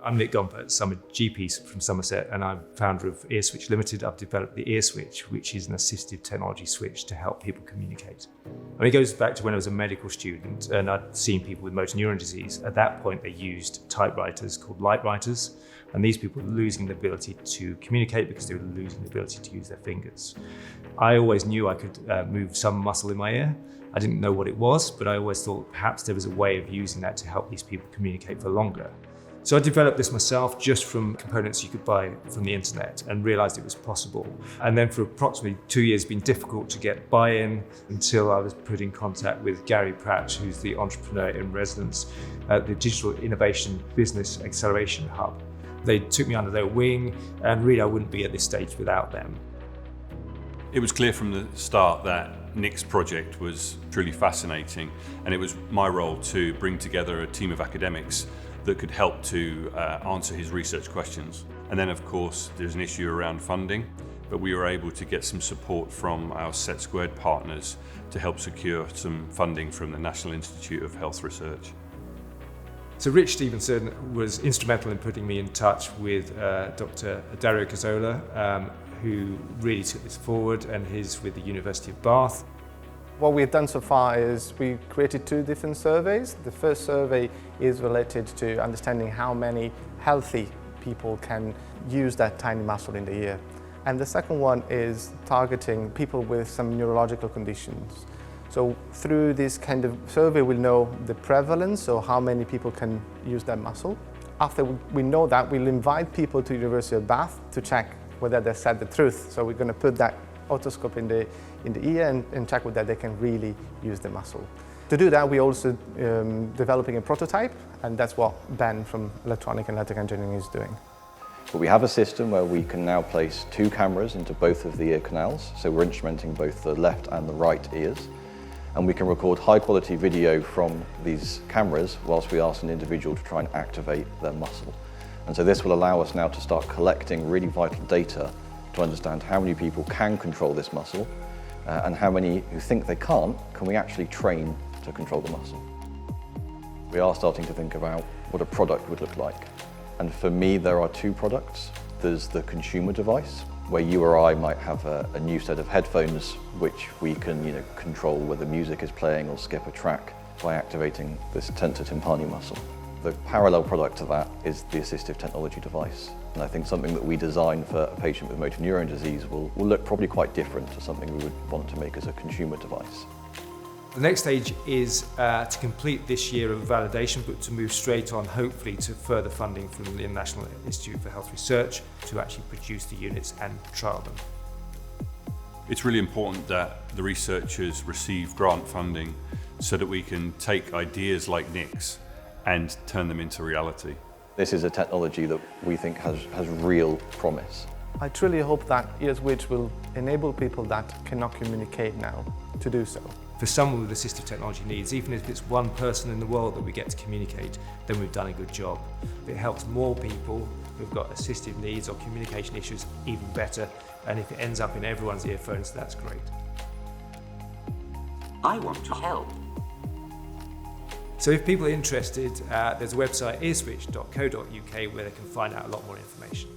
I'm Nick Gompert, I'm a GP from Somerset and I'm founder of Earswitch Limited. I've developed the Earswitch, which is an assistive technology switch to help people communicate. I mean, it goes back to when I was a medical student and I'd seen people with motor neuron disease. At that point, they used typewriters called light writers, and these people were losing the ability to communicate because they were losing the ability to use their fingers. I always knew I could move some muscle in my ear. I didn't know what it was, but I always thought perhaps there was a way of using that to help these people communicate for longer. So I developed this myself just from components you could buy from the internet and realized it was possible. And then for approximately 2 years, it's been difficult to get buy-in until I was put in contact with Gary Pratt, who's the entrepreneur in residence at the Digital Innovation Business Acceleration Hub. They took me under their wing, and really I wouldn't be at this stage without them. It was clear from the start that Nick's project was truly fascinating, and it was my role to bring together a team of academics that could help to answer his research questions. And then of course there's an issue around funding, but we were able to get some support from our SETsquared partners to help secure some funding from the National Institute of Health Research. So Rich Stevenson was instrumental in putting me in touch with Dr. Dario Cazzola, who really took this forward, and he's with the University of Bath. What we've done so far is we created 2 different surveys. The first survey is related to understanding how many healthy people can use that tiny muscle in the ear. And the second one is targeting people with some neurological conditions. So through this kind of survey, we'll know the prevalence, or how many people can use that muscle. After we know that, we'll invite people to the University of Bath to check whether they said the truth. So we're going to put that otoscope in the ear and check whether they can really use the muscle. To do that, we're also developing a prototype, and that's what Ben from Electronic and Electrical Engineering is doing. But we have a system where we can now place 2 cameras into both of the ear canals, so we're instrumenting both the left and the right ears, and we can record high quality video from these cameras whilst we ask an individual to try and activate their muscle. And so this will allow us now to start collecting really vital data to understand how many people can control this muscle, and how many who think they can't, can we actually train to control the muscle. We are starting to think about what a product would look like. And for me, there are 2 products. There's the consumer device, where you or I might have a new set of headphones which we can control whether music is playing or skip a track by activating this tensor tympani muscle. The parallel product to that is the assistive technology device. And I think something that we design for a patient with motor neuron disease will look probably quite different to something we would want to make as a consumer device. The next stage is to complete this year of validation, but to move straight on, hopefully, to further funding from the National Institute for Health Research to actually produce the units and trial them. It's really important that the researchers receive grant funding so that we can take ideas like Nick's and turn them into reality. This is a technology that we think has real promise. I truly hope that Earswitch will enable people that cannot communicate now to do so. For someone with assistive technology needs, even if it's one person in the world that we get to communicate, then we've done a good job. If it helps more people who've got assistive needs or communication issues, even better. And if it ends up in everyone's earphones, that's great. I want to help. So if people are interested, there's a website, earswitch.co.uk, where they can find out a lot more information.